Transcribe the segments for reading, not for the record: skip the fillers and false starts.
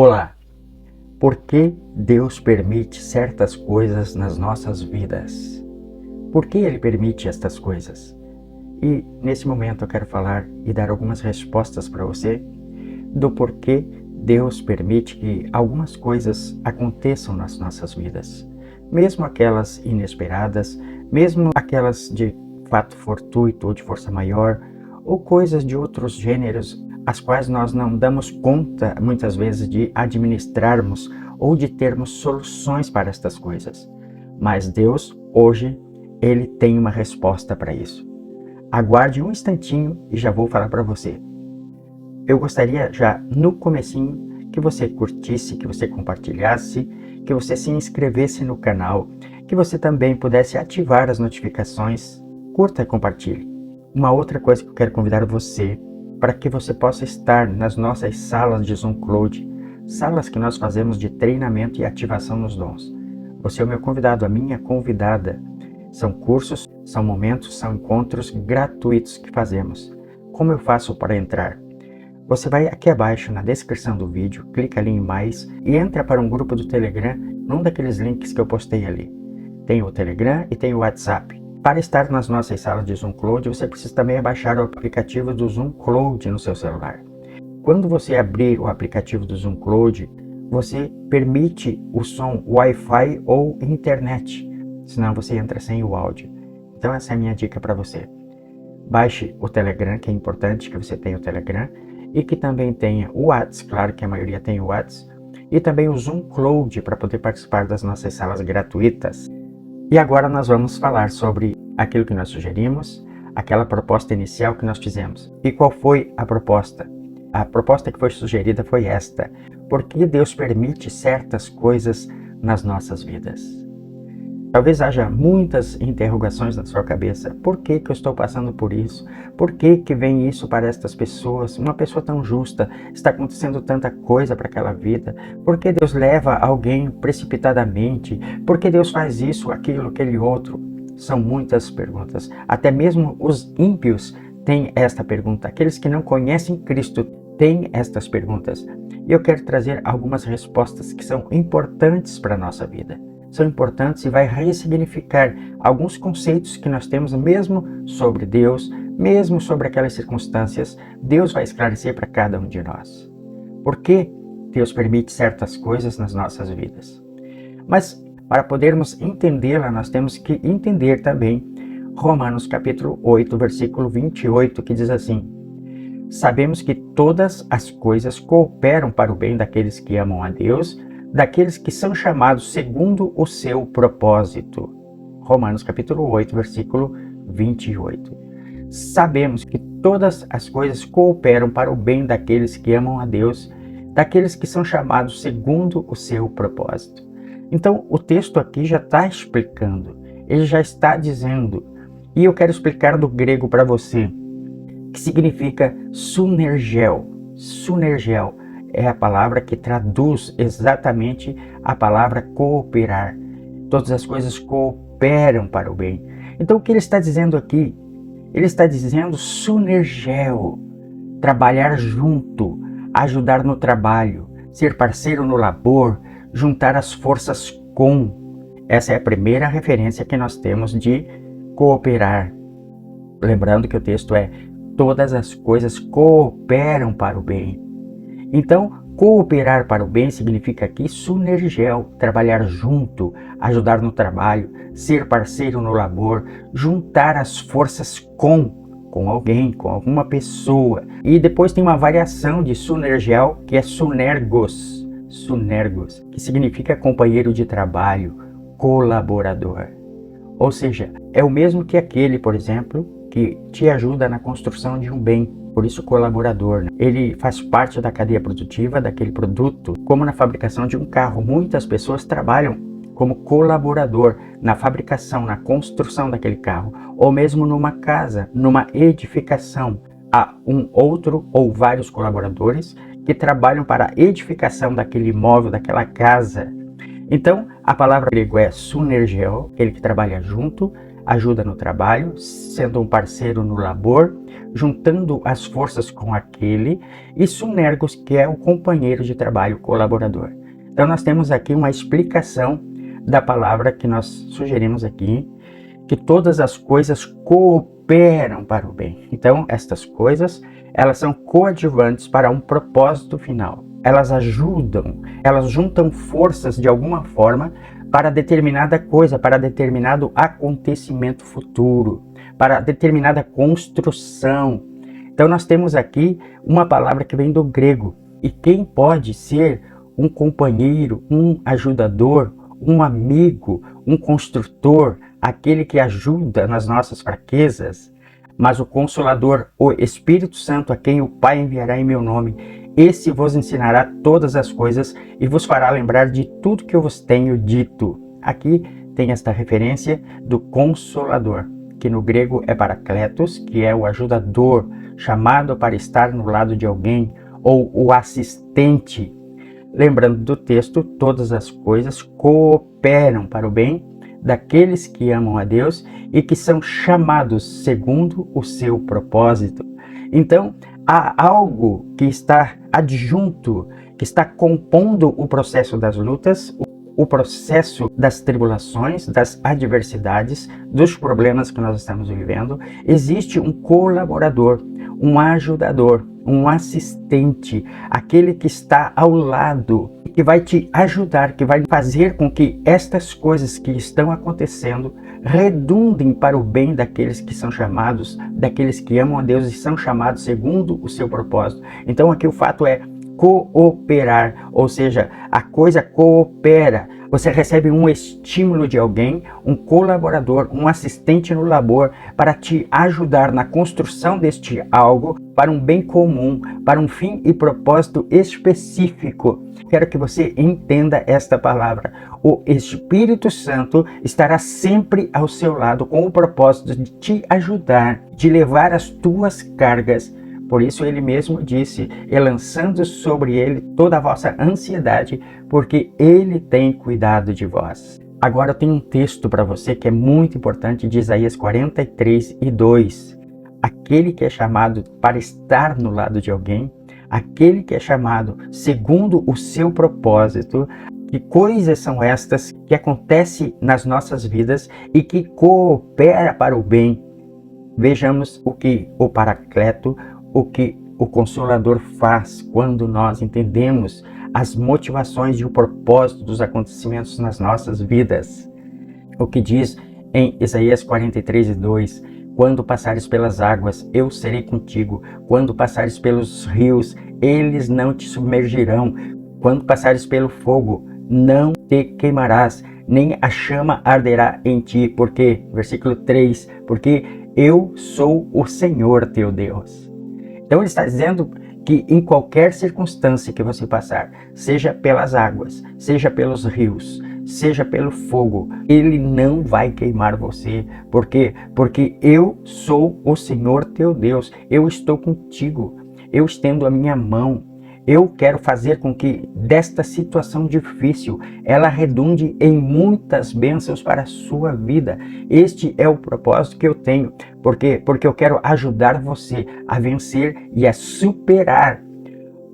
Olá! Por que Deus permite certas coisas nas nossas vidas? Por que Ele permite estas coisas? E nesse momento eu quero falar e dar algumas respostas para você do porquê Deus permite que algumas coisas aconteçam nas nossas vidas. Mesmo aquelas inesperadas, mesmo aquelas de fato fortuito ou de força maior, ou coisas de outros gêneros, as quais nós não damos conta, muitas vezes, de administrarmos ou de termos soluções para estas coisas. Mas Deus, hoje, Ele tem uma resposta para isso. Aguarde um instantinho e já vou falar para você. Eu gostaria já no comecinho que você curtisse, que você compartilhasse, que você se inscrevesse no canal, que você também pudesse ativar as notificações. Curta e compartilhe. Uma outra coisa que eu quero convidar você para que você possa estar nas nossas salas de Zoom Cloud, salas que nós fazemos de treinamento e ativação nos dons. Você é o meu convidado, a minha convidada. São cursos, são momentos, são encontros gratuitos que fazemos. Como eu faço para entrar? Você vai aqui abaixo na descrição do vídeo, clica ali em mais e entra para um grupo do Telegram, num daqueles links que eu postei ali. Tem o Telegram e tem o WhatsApp. Para estar nas nossas salas de Zoom Cloud, você precisa também baixar o aplicativo do Zoom Cloud no seu celular. Quando você abrir o aplicativo do Zoom Cloud, você permite o som Wi-Fi ou internet, senão você entra sem o áudio. Então essa é a minha dica para você. Baixe o Telegram, que é importante que você tenha o Telegram, e que também tenha o WhatsApp, claro que a maioria tem o WhatsApp, e também o Zoom Cloud para poder participar das nossas salas gratuitas. E agora nós vamos falar sobre aquilo que nós sugerimos, aquela proposta inicial que nós fizemos. E qual foi a proposta? A proposta que foi sugerida foi esta: por que Deus permite certas coisas nas nossas vidas? Talvez haja muitas interrogações na sua cabeça. Por que eu estou passando por isso? Por que vem isso para estas pessoas? Uma pessoa tão justa, está acontecendo tanta coisa para aquela vida. Por que Deus leva alguém precipitadamente? Por que Deus faz isso, aquilo, aquele outro? São muitas perguntas. Até mesmo os ímpios têm esta pergunta. Aqueles que não conhecem Cristo têm estas perguntas. E eu quero trazer algumas respostas que são importantes para a nossa vida. São importantes e vai ressignificar alguns conceitos que nós temos mesmo sobre Deus, mesmo sobre aquelas circunstâncias. Deus vai esclarecer para cada um de nós. Por que Deus permite certas coisas nas nossas vidas? Mas para podermos entendê-la, nós temos que entender também Romanos capítulo 8, versículo 28, que diz assim: sabemos que todas as coisas cooperam para o bem daqueles que amam a Deus, daqueles que são chamados segundo o seu propósito. Romanos capítulo 8, versículo 28. Sabemos que todas as coisas cooperam para o bem daqueles que amam a Deus, daqueles que são chamados segundo o seu propósito. Então, o texto aqui já está explicando, ele já está dizendo, e eu quero explicar do grego para você, que significa sunergel. Sunergel é a palavra que traduz exatamente a palavra cooperar. Todas as coisas cooperam para o bem. Então o que ele está dizendo aqui? Ele está dizendo sunergel, trabalhar junto, ajudar no trabalho, ser parceiro no labor, juntar as forças com. Essa é a primeira referência que nós temos de cooperar. Lembrando que o texto é: todas as coisas cooperam para o bem. Então, cooperar para o bem significa aqui sunergel, trabalhar junto, ajudar no trabalho, ser parceiro no labor, juntar as forças com alguém, com alguma pessoa. E depois tem uma variação de sunergel, que é sunergos, que significa companheiro de trabalho, colaborador. Ou seja, é o mesmo que aquele, por exemplo, que te ajuda na construção de um bem. Por isso, colaborador, né? Ele faz parte da cadeia produtiva daquele produto, como na fabricação de um carro. Muitas pessoas trabalham como colaborador na fabricação, na construção daquele carro, ou mesmo numa casa, numa edificação. Há um outro ou vários colaboradores que trabalham para a edificação daquele imóvel, daquela casa. Então, a palavra grego é sunergel, aquele que trabalha junto, ajuda no trabalho, sendo um parceiro no labor, juntando as forças com aquele, e sunergos, que é o companheiro de trabalho, colaborador. Então nós temos aqui uma explicação da palavra que nós sugerimos aqui, que todas as coisas cooperam para o bem. Então estas coisas, elas são coadjuvantes para um propósito final. Elas ajudam, elas juntam forças de alguma forma para determinada coisa, para determinado acontecimento futuro, para determinada construção. Então nós temos aqui uma palavra que vem do grego. E quem pode ser um companheiro, um ajudador, um amigo, um construtor, aquele que ajuda nas nossas fraquezas? Mas o Consolador, o Espírito Santo, a quem o Pai enviará em meu nome, esse vos ensinará todas as coisas e vos fará lembrar de tudo que eu vos tenho dito. Aqui tem esta referência do Consolador, que no grego é Paracletos, que é o ajudador, chamado para estar no lado de alguém, ou o assistente. Lembrando do texto, todas as coisas cooperam para o bem daqueles que amam a Deus e que são chamados segundo o seu propósito. Então, há algo que está adjunto, que está compondo o processo das lutas, o processo das tribulações, das adversidades, dos problemas que nós estamos vivendo. Existe um colaborador, um ajudador, um assistente, aquele que está ao lado, que vai te ajudar, que vai fazer com que estas coisas que estão acontecendo redundem para o bem daqueles que são chamados, daqueles que amam a Deus e são chamados segundo o seu propósito. Então aqui o fato é cooperar, ou seja, a coisa coopera. Você recebe um estímulo de alguém, um colaborador, um assistente no labor para te ajudar na construção deste algo para um bem comum, para um fim e propósito específico. Quero que você entenda esta palavra. O Espírito Santo estará sempre ao seu lado com o propósito de te ajudar, de levar as tuas cargas. Por isso ele mesmo disse, e lançando sobre ele toda a vossa ansiedade, porque ele tem cuidado de vós. Agora eu tenho um texto para você que é muito importante, de Isaías 43:2. Aquele que é chamado para estar no lado de alguém, aquele que é chamado segundo o seu propósito. Que coisas são estas que acontecem nas nossas vidas e que coopera para o bem? Vejamos o que o Paracleto, o que o Consolador faz quando nós entendemos as motivações e o propósito dos acontecimentos nas nossas vidas. O que diz em Isaías 43:2, quando passares pelas águas, eu serei contigo. Quando passares pelos rios, eles não te submergirão. Quando passares pelo fogo, não te queimarás, nem a chama arderá em ti. Porque, versículo 3, porque eu sou o Senhor teu Deus. Então ele está dizendo que em qualquer circunstância que você passar, seja pelas águas, seja pelos rios, seja pelo fogo, ele não vai queimar você. Por quê? Porque eu sou o Senhor teu Deus. Eu estou contigo. Eu estendo a minha mão. Eu quero fazer com que desta situação difícil ela redunde em muitas bênçãos para a sua vida. Este é o propósito que eu tenho. Por quê? Porque eu quero ajudar você a vencer e a superar.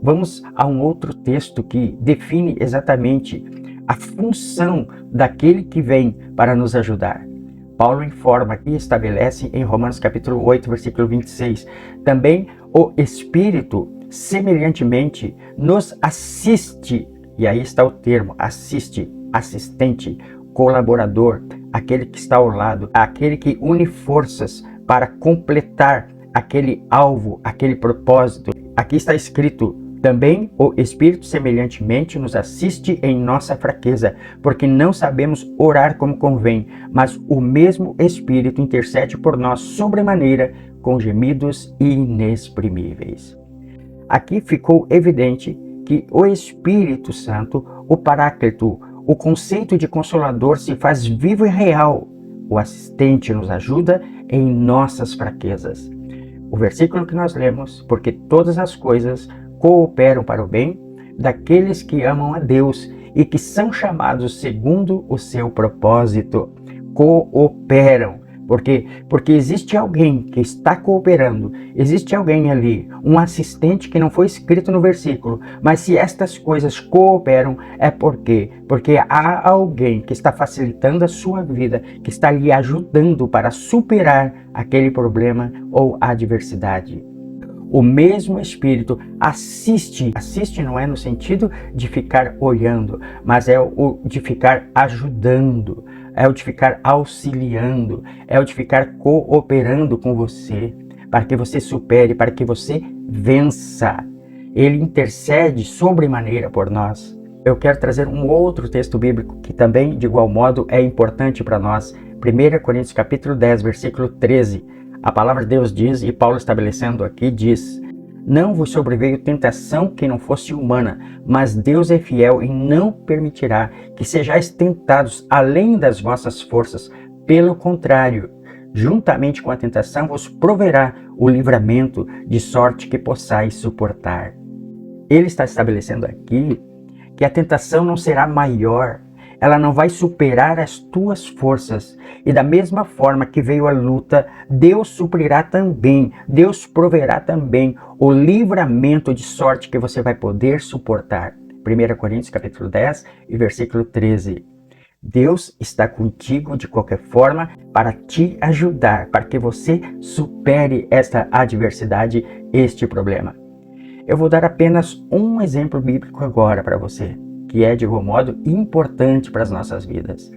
Vamos a um outro texto que define exatamente a função daquele que vem para nos ajudar. Paulo informa e estabelece em Romanos capítulo 8, versículo 26. Também o Espírito semelhantemente nos assiste, e aí está o termo, assiste, assistente, colaborador, aquele que está ao lado, aquele que une forças para completar aquele alvo, aquele propósito. Aqui está escrito, também o Espírito semelhantemente nos assiste em nossa fraqueza, porque não sabemos orar como convém, mas o mesmo Espírito intercede por nós sobremaneira com gemidos inexprimíveis. Aqui ficou evidente que o Espírito Santo, o Paráclito, o conceito de Consolador se faz vivo e real. O assistente nos ajuda em nossas fraquezas. O versículo que nós lemos, porque todas as coisas cooperam para o bem daqueles que amam a Deus e que são chamados segundo o seu propósito. Cooperam. Por quê? Porque existe alguém que está cooperando, existe alguém ali, um assistente que não foi escrito no versículo, mas se estas coisas cooperam, é por quê? Porque há alguém que está facilitando a sua vida, que está lhe ajudando para superar aquele problema ou adversidade. O mesmo Espírito assiste não é no sentido de ficar olhando, mas é o de ficar ajudando, é o de ficar auxiliando, é o de ficar cooperando com você, para que você supere, para que você vença. Ele intercede sobremaneira por nós. Eu quero trazer um outro texto bíblico que também, de igual modo, é importante para nós. 1 Coríntios capítulo 10, versículo 13. A palavra de Deus diz, e Paulo estabelecendo aqui diz: não vos sobreveio tentação que não fosse humana, mas Deus é fiel e não permitirá que sejais tentados além das vossas forças. Pelo contrário, juntamente com a tentação vos proverá o livramento, de sorte que possais suportar. Ele está estabelecendo aqui que a tentação não será maior, ela não vai superar as tuas forças. E da mesma forma que veio a luta, Deus suprirá também, Deus proverá também o livramento, de sorte que você vai poder suportar. 1 Coríntios capítulo 10 e versículo 13. Deus está contigo de qualquer forma para te ajudar, para que você supere esta adversidade, este problema. Eu vou dar apenas um exemplo bíblico agora para você, que é de igual modo importante para as nossas vidas.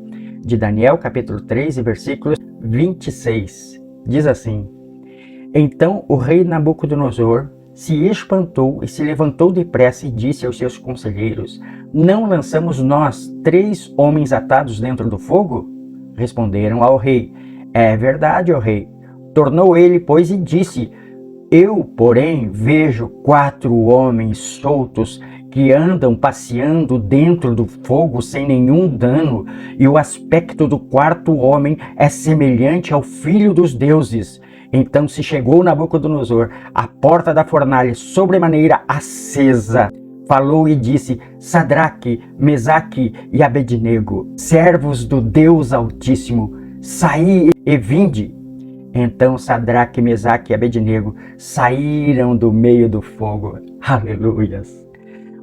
De Daniel capítulo 3 e versículos 26, diz assim: então o rei Nabucodonosor se espantou e se levantou depressa e disse aos seus conselheiros: não lançamos nós 3 homens atados dentro do fogo? Responderam ao rei: é verdade, ó rei. Tornou ele, pois, e disse: eu, porém, vejo 4 homens soltos que andam passeando dentro do fogo sem nenhum dano, e o aspecto do 4º homem é semelhante ao filho dos deuses. Então se chegou Nabucodonosor à porta da fornalha sobremaneira acesa, falou e disse: Sadraque, Mesaque e Abednego, servos do Deus Altíssimo, saí e vinde. Então Sadraque, Mesaque e Abednego saíram do meio do fogo. Aleluias!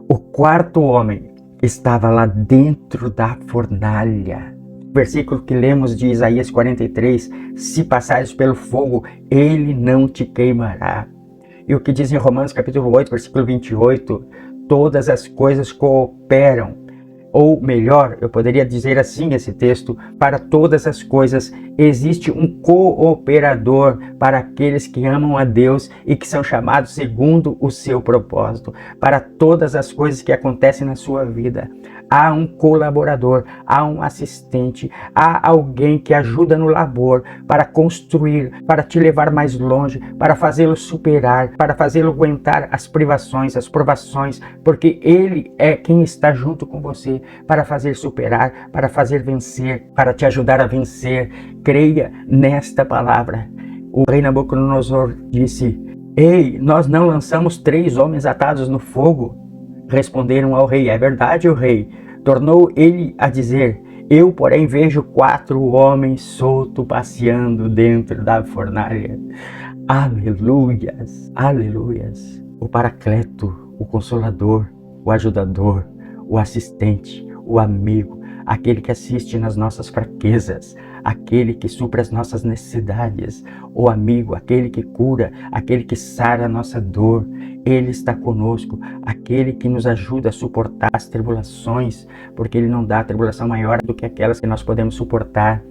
O 4º homem estava lá dentro da fornalha. O versículo que lemos de Isaías 43, se passares pelo fogo, ele não te queimará. E o que diz em Romanos capítulo 8, versículo 28, todas as coisas cooperam. Ou melhor, eu poderia dizer assim esse texto: para todas as coisas existe um cooperador para aqueles que amam a Deus e que são chamados segundo o seu propósito. Para todas as coisas que acontecem na sua vida, há um colaborador, há um assistente, há alguém que ajuda no labor para construir, para te levar mais longe, para fazê-lo superar, para fazê-lo aguentar as privações, as provações, porque ele é quem está junto com você para fazer superar, para fazer vencer, para te ajudar a vencer. Creia nesta palavra. O rei Nabucodonosor disse: ei, nós não lançamos 3 homens atados no fogo? Responderam ao rei: é verdade, o rei. Tornou ele a dizer: eu, porém, vejo 4 homens soltos passeando dentro da fornalha. Aleluias, aleluias. O Paracleto, o Consolador, o Ajudador, o Assistente, o Amigo, aquele que assiste nas nossas fraquezas, aquele que supre as nossas necessidades, o amigo, aquele que cura, aquele que sara a nossa dor. Ele está conosco, aquele que nos ajuda a suportar as tribulações, porque Ele não dá tribulação maior do que aquelas que nós podemos suportar.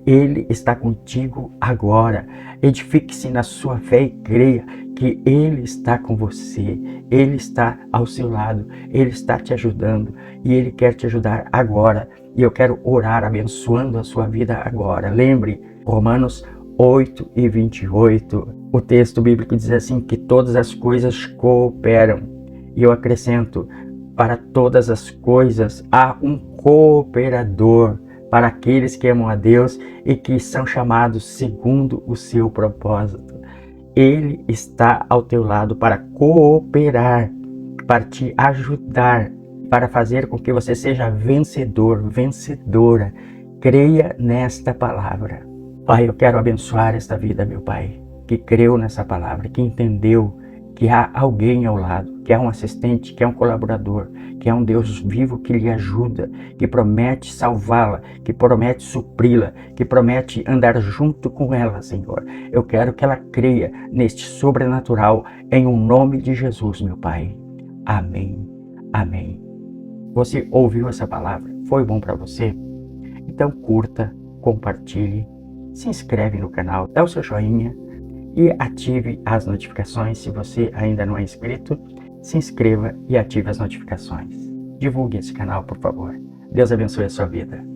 Ele está contigo agora. Edifique-se na sua fé e creia que Ele está com você, Ele está ao seu lado, Ele está te ajudando e Ele quer te ajudar agora. E eu quero orar abençoando a sua vida agora. Lembre, Romanos 8 e 28, o texto bíblico diz assim, que todas as coisas cooperam. E eu acrescento, para todas as coisas há um cooperador, para aqueles que amam a Deus e que são chamados segundo o seu propósito. Ele está ao teu lado para cooperar, para te ajudar, para fazer com que você seja vencedor, vencedora. Creia nesta palavra. Pai, eu quero abençoar esta vida, meu Pai, que creu nessa palavra, que entendeu que há alguém ao lado, que há um assistente, que há um colaborador, que há um Deus vivo que lhe ajuda, que promete salvá-la, que promete supri-la, que promete andar junto com ela, Senhor. Eu quero que ela creia neste sobrenatural, em o nome de Jesus, meu Pai. Amém. Amém. Você ouviu essa palavra? Foi bom para você? Então curta, compartilhe, se inscreve no canal, dá o seu joinha e ative as notificações. Se você ainda não é inscrito, se inscreva e ative as notificações. Divulgue esse canal, por favor. Deus abençoe a sua vida.